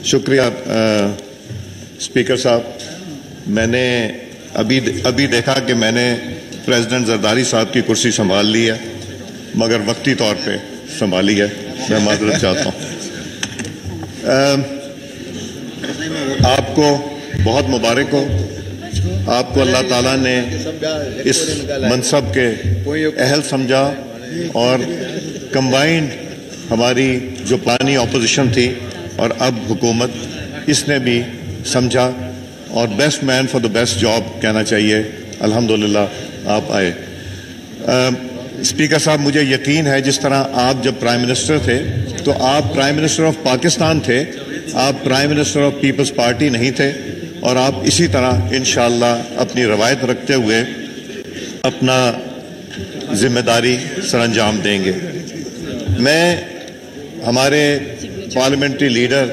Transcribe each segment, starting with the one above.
शुक्रिया स्पीकर साहब। मैंने अभी देखा कि मैंने प्रेसिडेंट जरदारी साहब की कुर्सी संभाल ली है, मगर वक्ती तौर पे संभाली है। मैं माजरत चाहता हूँ। आपको बहुत मुबारक हो। आपको अल्लाह ताला ने इस मनसब के अहल समझा और कंबाइंड हमारी जो पुरानी ऑपोजिशन थी और अब हुकूमत, इसने भी समझा और best man for the best job कहना चाहिए। अल्हम्दुलिल्लाह आप आए। स्पीकर साहब, मुझे यकीन है जिस तरह आप जब प्राइम मिनिस्टर थे तो आप प्राइम मिनिस्टर ऑफ पाकिस्तान थे, आप prime minister of Peoples Party नहीं थे, और आप इसी तरह इंशाअल्लाह अपनी रवायत रखते हुए अपना जिम्मेदारी सरअंजाम देंगे। मैं हमारे पार्लियामेंट्री लीडर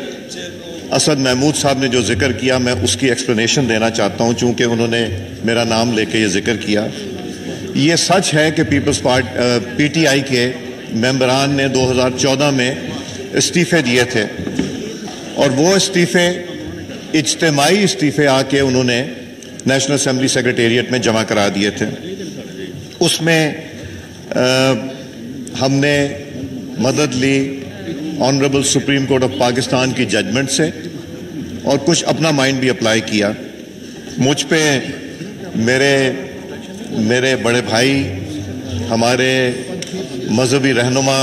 असद महमूद साहब ने जो जिक्र किया, मैं उसकी एक्सप्लेनेशन देना चाहता हूं, चूंकि उन्होंने मेरा नाम लेके ये जिक्र किया। ये सच है कि पीपल्स पार्टी पीटीआई के मेंबरान ने 2014 में इस्तीफे दिए थे और वो इस्तीफे इज्तिमाई इस्तीफे आके उन्होंने नेशनल असेंबली सेक्रेटेरिएट में जमा करा दिए थे। उसमें हमने मदद ली honourable Supreme Court of Pakistan की जजमेंट से और कुछ अपना माइंड भी अप्लाई किया। मुझ पे मेरे बड़े भाई, हमारे मजहबी रहनुमा,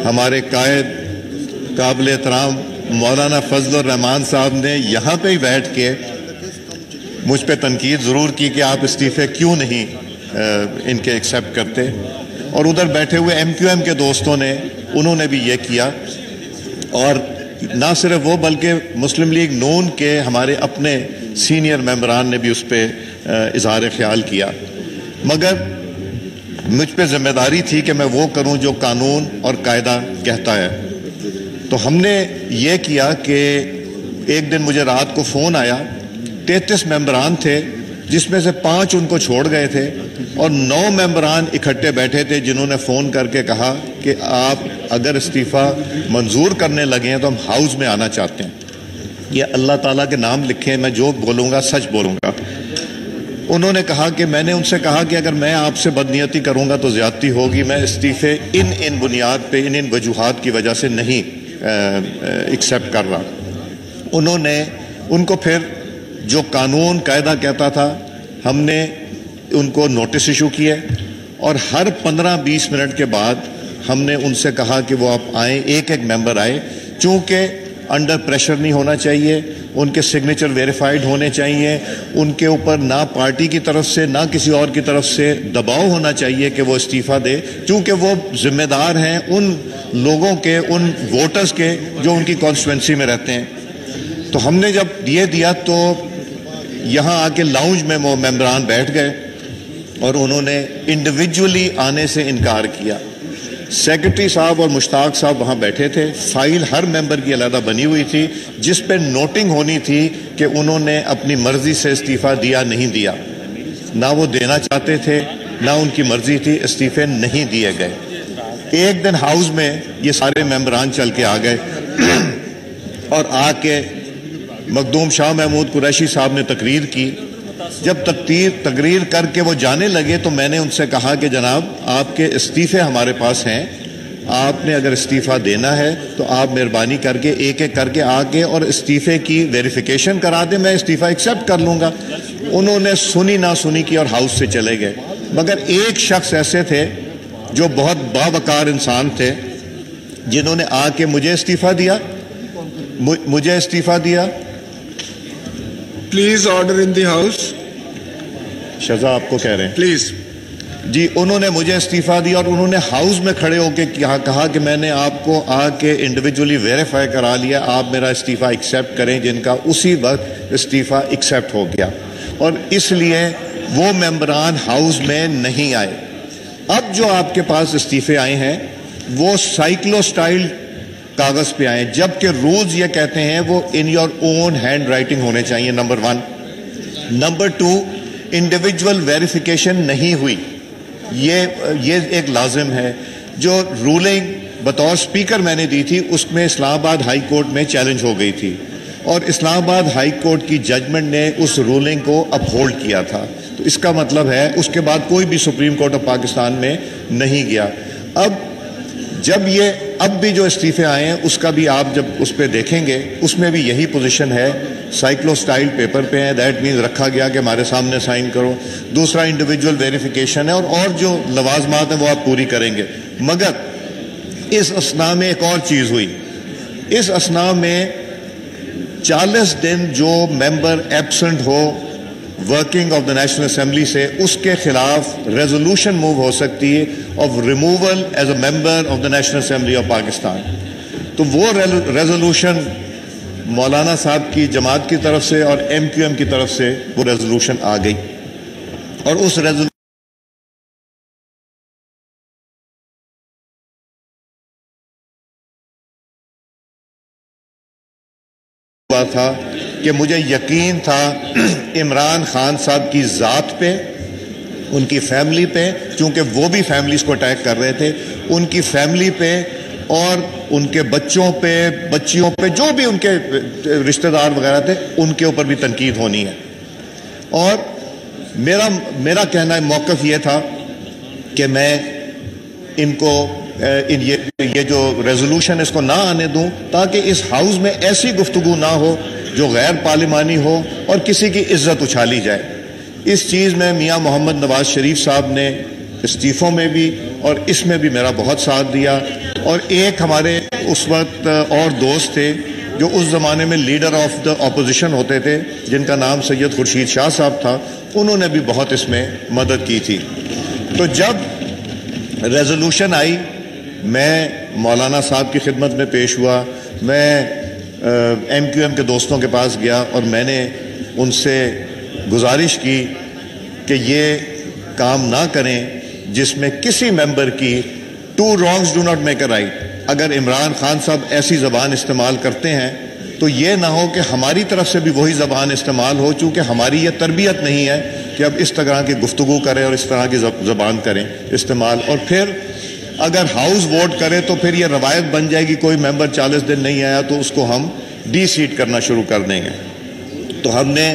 हमारे कायद काबिल एहतराम मौलाना फजल रहमान साहब ने यहाँ पे ही बैठ के मुझ पे तनकीद ज़रूर की कि आप इस्तीफ़े क्यों नहीं इनके एक्सेप्ट करते, और उधर बैठे हुए MQM के दोस्तों ने उन्होंने भी ये किया, और ना सिर्फ वो बल्कि मुस्लिम लीग नून के हमारे अपने सीनियर मेंबरान ने भी उस पर इजहार ख्याल किया। मगर मुझ पे जिम्मेदारी थी कि मैं वो करूं जो कानून और कायदा कहता है। तो हमने ये किया कि एक दिन मुझे रात को फ़ोन आया, 33 मेंबरान थे जिसमें से 5 उनको छोड़ गए थे और 9 मेंबरान इकट्ठे बैठे थे जिन्होंने फ़ोन करके कहा कि आप अगर इस्तीफ़ा मंजूर करने लगे हैं तो हम हाउस में आना चाहते हैं। ये अल्लाह ताला के नाम लिखे, मैं जो बोलूँगा सच बोलूँगा। उन्होंने कहा कि मैंने उनसे कहा कि अगर मैं आपसे बदनीयती करूँगा तो ज़्यादती होगी, मैं इस्तीफ़े इन बुनियाद पे इन वजूहात की वजह से नहीं एक्सेप्ट कर रहा। उनको फिर जो कानून कायदा कहता था, हमने उनको नोटिस इशू किए और हर 15-20 मिनट के बाद हमने उनसे कहा कि वो आप आए, एक मेंबर आए। चूँकि अंडर प्रेशर नहीं होना चाहिए, उनके सिग्नेचर वेरीफाइड होने चाहिए, उनके ऊपर ना पार्टी की तरफ से ना किसी और की तरफ से दबाव होना चाहिए कि वो इस्तीफ़ा दे, चूँकि वो जिम्मेदार हैं उन लोगों के, उन वोटर्स के जो उनकी कॉन्स्टिट्यूंसी में रहते हैं। तो हमने जब ये दिया तो यहाँ आके लाउंज में वो मेंबरान बैठ गए और उन्होंने इंडिविजुअली आने से इनकार किया। सेक्रेटरी साहब और मुश्ताक साहब वहाँ बैठे थे, फाइल हर मेंबर की अलग बनी हुई थी जिस पे नोटिंग होनी थी कि उन्होंने अपनी मर्जी से इस्तीफ़ा दिया नहीं दिया। ना वो देना चाहते थे ना उनकी मर्जी थी, इस्तीफ़े नहीं दिए गए। एक दिन हाउस में ये सारे मेंबरान चल के आ गए और आके मखदूम शाह महमूद कुरैशी साहब ने तकरीर की। जब तकरीर करके वो जाने लगे तो मैंने उनसे कहा कि जनाब, आपके इस्तीफ़े हमारे पास हैं, आपने अगर इस्तीफ़ा देना है तो आप मेहरबानी करके एक करके आके और इस्तीफ़े की वेरिफिकेशन करा दें, मैं इस्तीफ़ा एक्सेप्ट कर लूँगा। उन्होंने सुनी ना सुनी की और हाउस से चले गए। मगर एक शख्स ऐसे थे जो बहुत बावकार इंसान थे जिन्होंने आके मुझे इस्तीफ़ा दिया। Please order in the house. शजा आपको कह रहे हैं प्लीज जी। उन्होंने मुझे इस्तीफ़ा दिया और उन्होंने हाउस में खड़े होकर कहा कि मैंने आपको आके इंडिविजुअली वेरीफाई करा लिया, आप मेरा इस्तीफ़ा एक्सेप्ट करें, जिनका उसी वक्त इस्तीफ़ा एक्सेप्ट हो गया और इसलिए वो मेंबरान हाउस में नहीं आए। अब जो आपके पास इस्तीफ़े आए हैं वो साइक्लो स्टाइल कागज पे आए, जबकि रूल्स ये कहते हैं वो in your own hand writing होने चाहिए, नंबर 1। नंबर 2, इंडिविजुअल वेरिफिकेशन नहीं हुई, ये एक लाजिम है। जो रूलिंग بطور سپیکر میں نے دی تھی، اس میں اسلام آباد ہائی کورٹ میں چیلنج ہو گئی تھی، اور اسلام آباد ہائی کورٹ کی ججمنٹ نے اس رولنگ کو اپہولڈ کیا تھا. تو اس کا مطلب ہے اس کے بعد کوئی بھی سپریم کورٹ آف پاکستان میں نہیں گیا. اب بھی جو استعفے آئے ہیں اس کا بھی آپ جب اس پہ دیکھیں گے، اس میں بھی یہی پوزیشن ہے، سائیکلو سٹائل پیپر پہ ہے، دیٹ مینز رکھا گیا کہ ہمارے سامنے سائن کرو. دوسرا انڈیویجول ویریفیکیشن ہے، اور جو لوازمات ہیں وہ آپ پوری کریں گے. مگر اس اسنا میں ایک اور چیز ہوئی. اس اسنا میں 40 دن جو ممبر ایبسنٹ ہو working of the National Assembly سے، اس کے خلاف ریزولوشن موو ہو سکتی ہے of removal as a member of the National Assembly of Pakistan. تو وہ ریزولوشن مولانا صاحب کی جماعت کی طرف سے اور MQM کی طرف سے وہ ریزولوشن آ گئی، اور اس ریزولوشن تھا کہ مجھے یقین تھا عمران خان صاحب کی ذات پہ، ان کی فیملی پہ، چونکہ وہ بھی فیملیز کو اٹیک کر رہے تھے، ان کی فیملی پہ اور ان کے بچوں پہ، بچیوں پہ، جو بھی ان کے رشتہ دار وغیرہ تھے، ان کے اوپر بھی تنقید ہونی ہے. اور میرا کہنا موقف یہ تھا کہ میں ان کو یہ جو ریزولوشن اس کو نہ آنے دوں، تاکہ اس ہاؤس میں ایسی گفتگو نہ ہو جو غیر پارلیمانی ہو اور کسی کی عزت اچھالی جائے. اس چیز میں میاں محمد نواز شریف صاحب نے استعفوں میں بھی اور اس میں بھی میرا بہت ساتھ دیا. اور ایک ہمارے اس وقت اور دوست تھے جو اس زمانے میں لیڈر آف دا اپوزیشن ہوتے تھے، جن کا نام سید خورشید شاہ صاحب تھا، انہوں نے بھی بہت اس میں مدد کی تھی. تو جب ریزولوشن آئی، میں مولانا صاحب کی خدمت میں پیش ہوا، میں MQM کے دوستوں کے پاس گیا اور میں نے ان سے گزارش کی کہ یہ کام نہ کریں جس میں کسی ممبر کی two wrongs do not make a right. اگر عمران خان صاحب ایسی زبان استعمال کرتے ہیں تو یہ نہ ہو کہ ہماری طرف سے بھی وہی زبان استعمال ہو، چونکہ ہماری یہ تربیت نہیں ہے کہ اب اس طرح کی گفتگو کریں اور اس طرح کی زبان کریں استعمال. اور پھر اگر ہاؤس ووٹ کرے تو پھر یہ روایت بن جائے گی، کوئی ممبر 40 دن نہیں آیا تو اس کو ہم ڈی سیٹ کرنا شروع کر دیں گے. تو ہم نے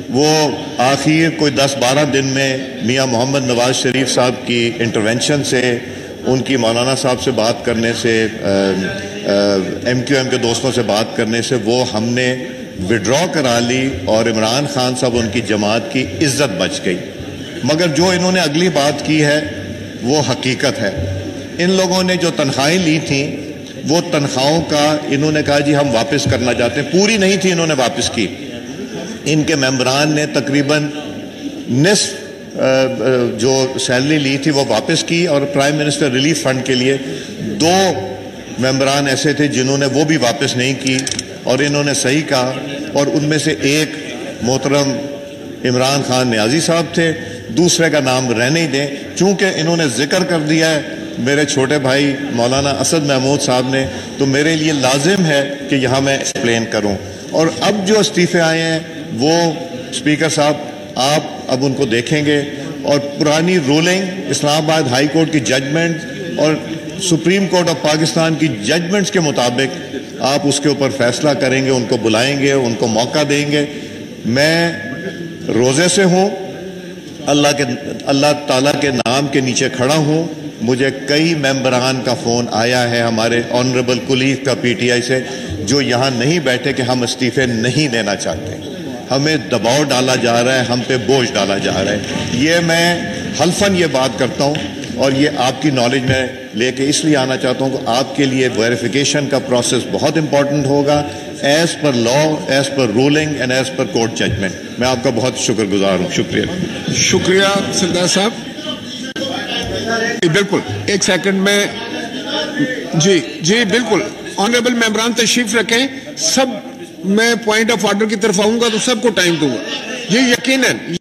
وہ آخر کوئی 10-12 دن میں میاں محمد نواز شریف صاحب کی انٹرونشن سے، ان کی مولانا صاحب سے بات کرنے سے، MQM کے دوستوں سے بات کرنے سے، وہ ہم نے وڈرا کرا لی اور عمران خان صاحب ان کی جماعت کی عزت بچ گئی. مگر جو انہوں نے اگلی بات کی ہے وہ حقیقت ہے. ان لوگوں نے جو تنخواہیں لی تھیں وہ تنخواہوں کا انہوں نے کہا جی ہم واپس کرنا چاہتے ہیں، پوری نہیں تھی، انہوں نے واپس کی. ان کے ممبران نے تقریباً نصف جو سیلری لی تھی وہ واپس کی، اور پرائم منسٹر ریلیف فنڈ کے لیے 2 ممبران ایسے تھے جنہوں نے وہ بھی واپس نہیں کی، اور انہوں نے صحیح کہا. اور ان میں سے ایک محترم عمران خان نیازی صاحب تھے، دوسرے کا نام رہنے ہی دیں، چونکہ انہوں نے ذکر کر دیا ہے میرے چھوٹے بھائی مولانا اسد محمود صاحب نے، تو میرے لیے لازم ہے کہ یہاں میں ایکسپلین کروں. اور اب جو استعفے آئے ہیں وہ اسپیکر صاحب آپ اب ان کو دیکھیں گے، اور پرانی رولنگ اسلام آباد ہائی کورٹ کی ججمنٹ اور سپریم کورٹ آف پاکستان کی ججمنٹس کے مطابق آپ اس کے اوپر فیصلہ کریں گے، ان کو بلائیں گے، ان کو موقع دیں گے. میں روزے سے ہوں، اللہ تعالیٰ کے نام کے نیچے کھڑا ہوں. مجھے کئی ممبران کا فون آیا ہے ہمارے آنریبل کولیگ کا PTI سے، جو یہاں نہیں بیٹھے کہ ہم استعفے نہیں دینا چاہتے، ہمیں دباؤ ڈالا جا رہا ہے، ہم پہ بوجھ ڈالا جا رہا ہے. یہ میں حلفاً یہ بات کرتا ہوں، اور یہ آپ کی نالج میں لے کے اس لیے آنا چاہتا ہوں کہ آپ کے لیے ویریفیکیشن کا پروسیس بہت امپورٹنٹ ہوگا، as per law, as per ruling and as per court judgment. میں آپ کا بہت شکر گزار ہوں. شکریہ سردار صاحب. بالکل 1 سیکنڈ میں جی بالکل آنریبل ممبران تشریف رکھیں. سب میں پوائنٹ آف آرڈر کی طرف آؤں گا تو سب کو ٹائم دوں گا، یہ یقیناً.